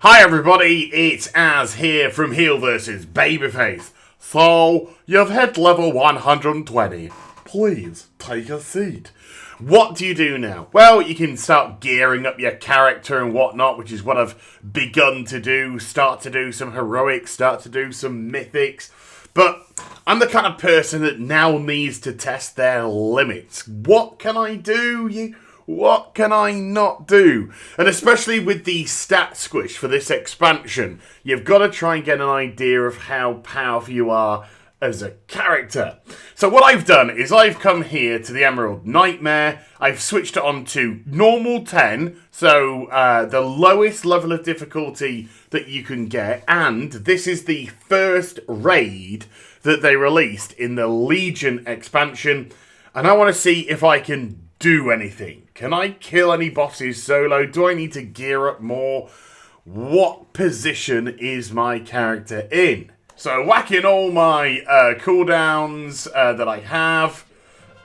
Hi everybody, it's Az here from HeelvsBabyface. So, you've hit level 120. Please, take a seat. What do you do now? Well, you can start gearing up your character and whatnot, which is what I've begun to do. Start to do some heroics, start to do some mythics. But I'm the kind of person that now needs to test their limits. What can I do? What can I not do? And especially with the stat squish for this expansion, you've got to try and get an idea of how powerful you are as a character. So what I've done is I've come here to the Emerald Nightmare. I've switched it on to normal 10, so the lowest level of difficulty that you can get. And this is the first raid that they released in the Legion expansion. And I want to see if I can do anything. Can I kill any bosses solo? Do I need to gear up more? What position is my character in? So whacking all my cooldowns that I have,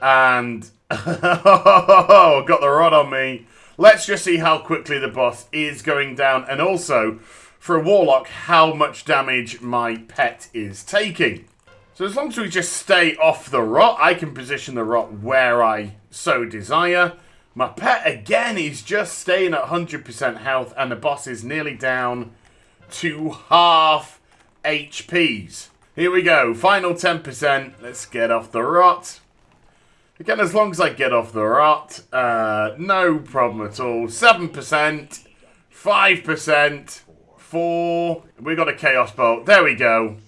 and got the rod on me. Let's just see how quickly the boss is going down, and also for a warlock how much damage my pet is taking. So as long as we just stay off the rot, I can position the rot where I so desire. My pet, again, is just staying at 100% health, and the boss is nearly down to half HPs. Here we go, final 10%. Let's get off the rot. Again, as long as I get off the rot, no problem at all. 7%, 5%, 4. We got a Chaos Bolt. There we go.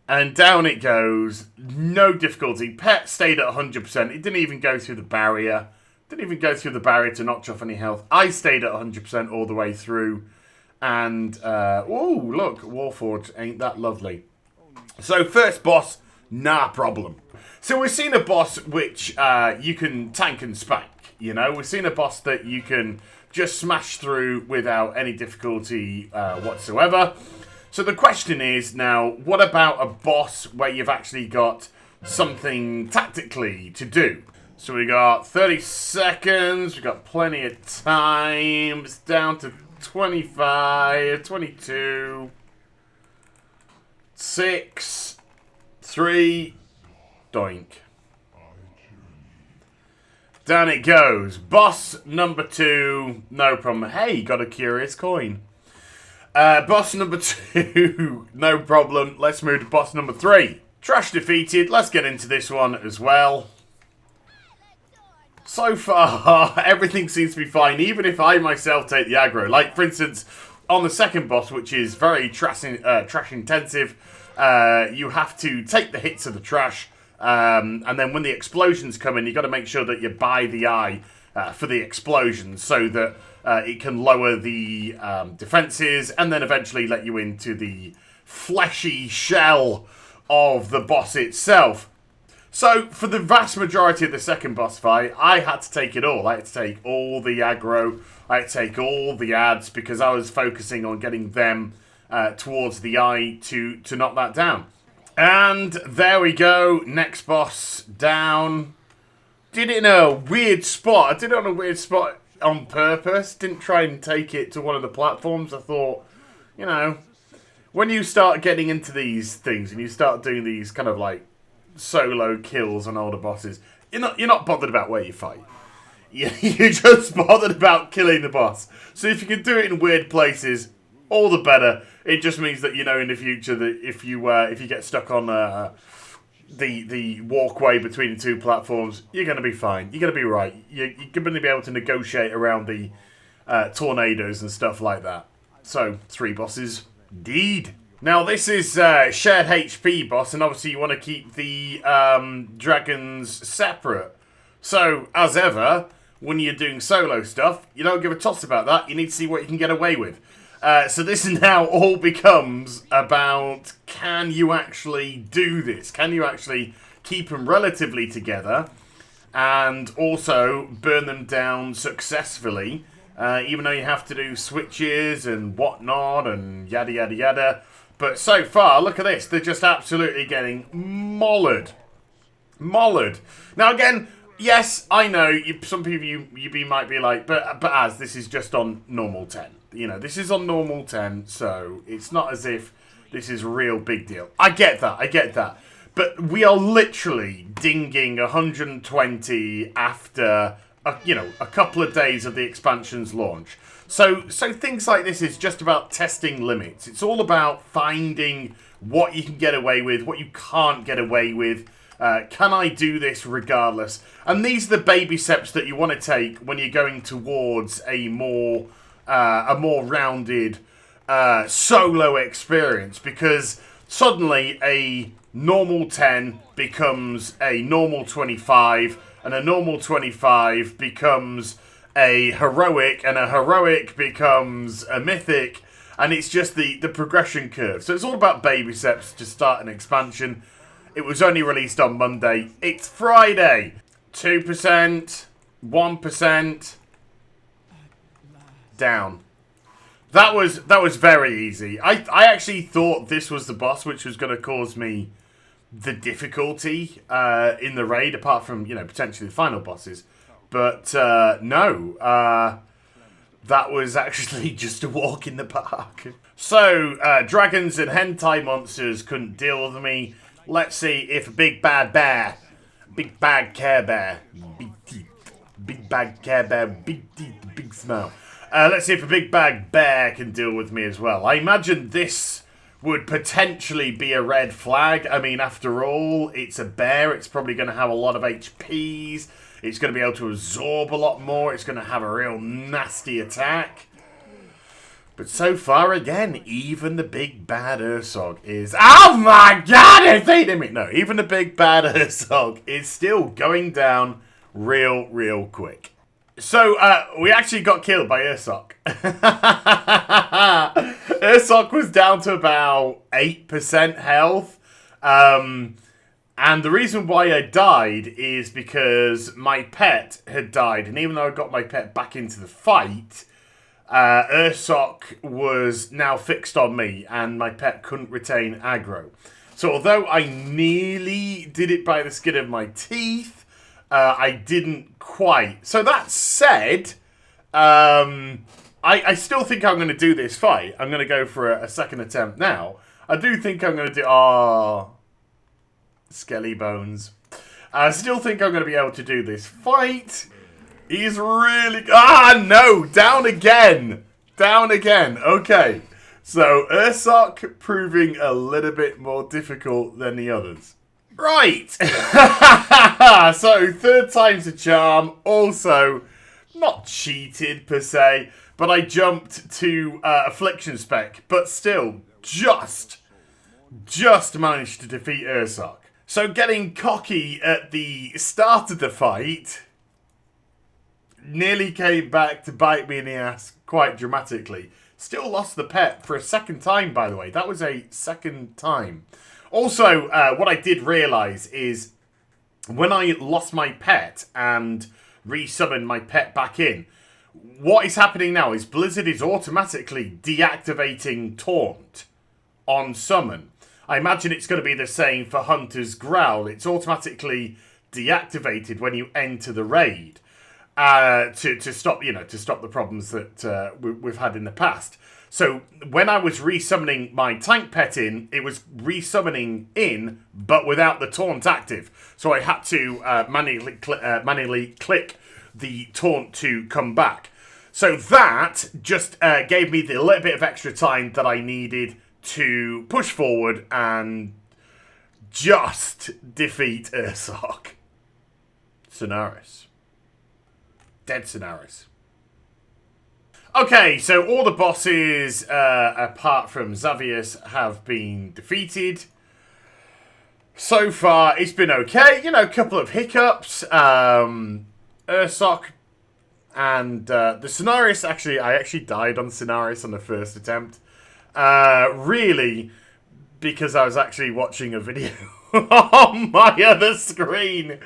And down it goes. No difficulty. Pet stayed at 100%. It didn't even go through the barrier. Didn't even go through the barrier to notch off any health. I stayed at 100% all the way through. And, oh, look, Warforged ain't that lovely. So, first boss, nah problem. So, we've seen a boss which you can tank and spank, you know? We've seen a boss that you can just smash through without any difficulty whatsoever. So, the question is now, what about a boss where you've actually got something tactically to do? So, we got 30 seconds, we've got plenty of time, it's down to 25, 22, 6, 3, doink. Down it goes. Boss number 2, no problem. Hey, got a curious coin. Boss number 2, no problem. Let's move to boss number 3. Trash defeated. Let's get into this one as well. So far, everything seems to be fine, even if I myself take the aggro. Like, for instance, on the second boss, which is very trash intensive, you have to take the hits of the trash, and then when the explosions come in, you've got to make sure that you buy the eye for the explosions, so that it can lower the defenses, and then eventually let you into the fleshy shell of the boss itself. So, for the vast majority of the second boss fight, I had to take it all. I had to take all the aggro, I had to take all the ads, because I was focusing on getting them towards the eye to knock that down. And there we go, next boss down. Did it in a weird spot. I did it on a weird spot on purpose. Didn't try and take it to one of the platforms. I thought, you know, when you start getting into these things and you start doing these kind of like solo kills on older bosses, you're not bothered about where you fight. You're just bothered about killing the boss. So if you can do it in weird places, all the better. It just means that you know in the future that if you get stuck on the walkway between the two platforms, you're going to be fine. You're going to be right. You're going to be able to negotiate around the tornadoes and stuff like that. So 3 bosses, indeed. Now, this is shared HP boss, and obviously you want to keep the dragons separate. So, as ever, when you're doing solo stuff, you don't give a toss about that. You need to see what you can get away with. So this now all becomes about, can you actually do this? Can you actually keep them relatively together and also burn them down successfully, even though you have to do switches and whatnot and yada yada yada. But so far, look at this. They're just absolutely getting mollered. Now again, Yes, I know. Some people you might be like, but as this is just on normal 10. You know, this is on normal 10, so it's not as if this is a real big deal. I get that. But we are literally dinging 120 after a couple of days of the expansion's launch. So things like this is just about testing limits. It's all about finding what you can get away with, what you can't get away with. Can I do this regardless? And these are the baby steps that you want to take when you're going towards a more rounded solo experience, because suddenly a normal 10 becomes a normal 25, and a normal 25 becomes a heroic, and a heroic becomes a mythic, and it's just the progression curve. So it's all about baby steps to start an expansion. It was only released on Monday. It's Friday. 2%, 1%, down. That was very easy. I actually thought this was the boss which was going to cause me the difficulty in the raid, apart from, potentially the final bosses. But no, that was actually just a walk in the park. So, dragons and hentai monsters couldn't deal with me. Let's see if a big bad bear, big bad Care Bear, big teeth, big bad Care Bear, big teeth, big smile. Let's see if a big bad bear can deal with me as well. I imagine this would potentially be a red flag. I mean, after all, it's a bear. It's probably going to have a lot of HPs. It's going to be able to absorb a lot more. It's going to have a real nasty attack. But so far, again, even the big bad Ursog is... Oh my god, it's eating me! No, even the big bad Ursog is still going down real quick. So, we actually got killed by Ursog. Ursog was down to about 8% health. And the reason why I died is because my pet had died. And even though I got my pet back into the fight, Ursog was now fixed on me, and my pet couldn't retain aggro. So although I nearly did it by the skin of my teeth, I didn't quite. So that said, I still think I'm going to do this fight. I'm going to go for a second attempt now. I do think I'm going to do... Oh, skelly bones. I still think I'm going to be able to do this fight. He's really... Ah, no! Down again! Down again. Okay. So, Ursog proving a little bit more difficult than the others. Right! So, third time's a charm. Also, not cheated per se, but I jumped to Affliction Spec. But still, just managed to defeat Ursog. So, getting cocky at the start of the fight... nearly came back to bite me in the ass quite dramatically. Still lost the pet for a second time, by the way. That was a second time. Also, what I did realise is when I lost my pet and resummoned my pet back in, what is happening now is Blizzard is automatically deactivating Taunt on summon. I imagine it's going to be the same for Hunter's Growl. It's automatically deactivated when you enter the raid. To stop the problems that we've had in the past. So when I was resummoning my tank pet in, it was resummoning in, but without the taunt active. So I had to manually click the taunt to come back. So that just gave me the little bit of extra time that I needed to push forward and just defeat Ursog. Sonaris. Dead Sonaris. Okay, so all the bosses, apart from Xavius, have been defeated. So far, it's been okay. A couple of hiccups. Ursog and the Sonaris, I actually died on Sonaris on the first attempt. Really, because I was actually watching a video on my other screen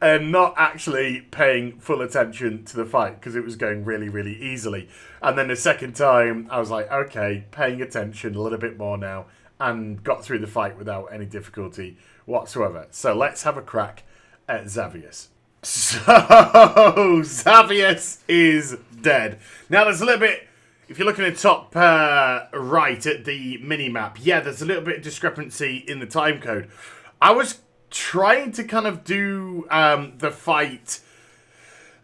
and not actually paying full attention to the fight because it was going really easily. And then the second time I was like, okay, paying attention a little bit more now, and got through the fight without any difficulty whatsoever. So let's have a crack at Xavius. So, Xavius is dead. Now, there's a little bit, if you're looking at the top right at the mini-map, yeah, there's a little bit of discrepancy in the time code. I was trying to kind of do the fight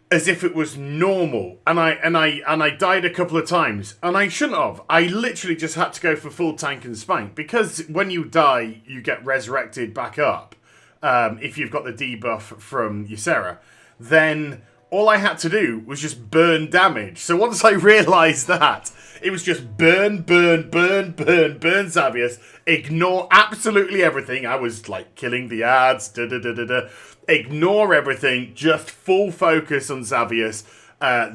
as if it was normal, and I died a couple of times, and I shouldn't have. I literally just had to go for full tank and spank, because when you die, you get resurrected back up. If you've got the debuff from Ysera, then all I had to do was just burn damage. So once I realised that, it was just burn Xavius, ignore absolutely everything. I was like killing the ads, ignore everything, just full focus on Xavius.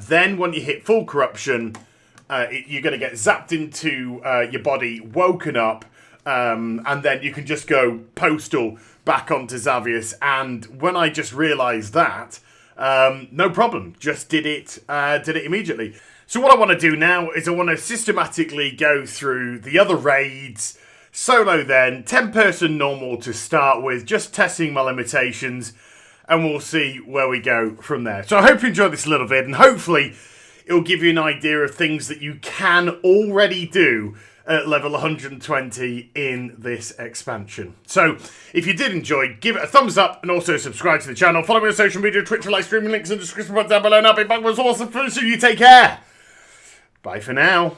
Then when you hit full corruption, you're going to get zapped into your body, woken up, and then you can just go postal back onto Xavius. And when I just realised that, no problem, just did it immediately. So what I want to do now is I want to systematically go through the other raids, solo then, 10-person normal to start with, just testing my limitations, and we'll see where we go from there. So I hope you enjoyed this little vid, and hopefully it'll give you an idea of things that you can already do at level 120 in this expansion. So, if you did enjoy, give it a thumbs up and also subscribe to the channel. Follow me on social media, Twitch, live streaming links in the description box down below. And I'll be back with awesome food, so you take care. Bye for now.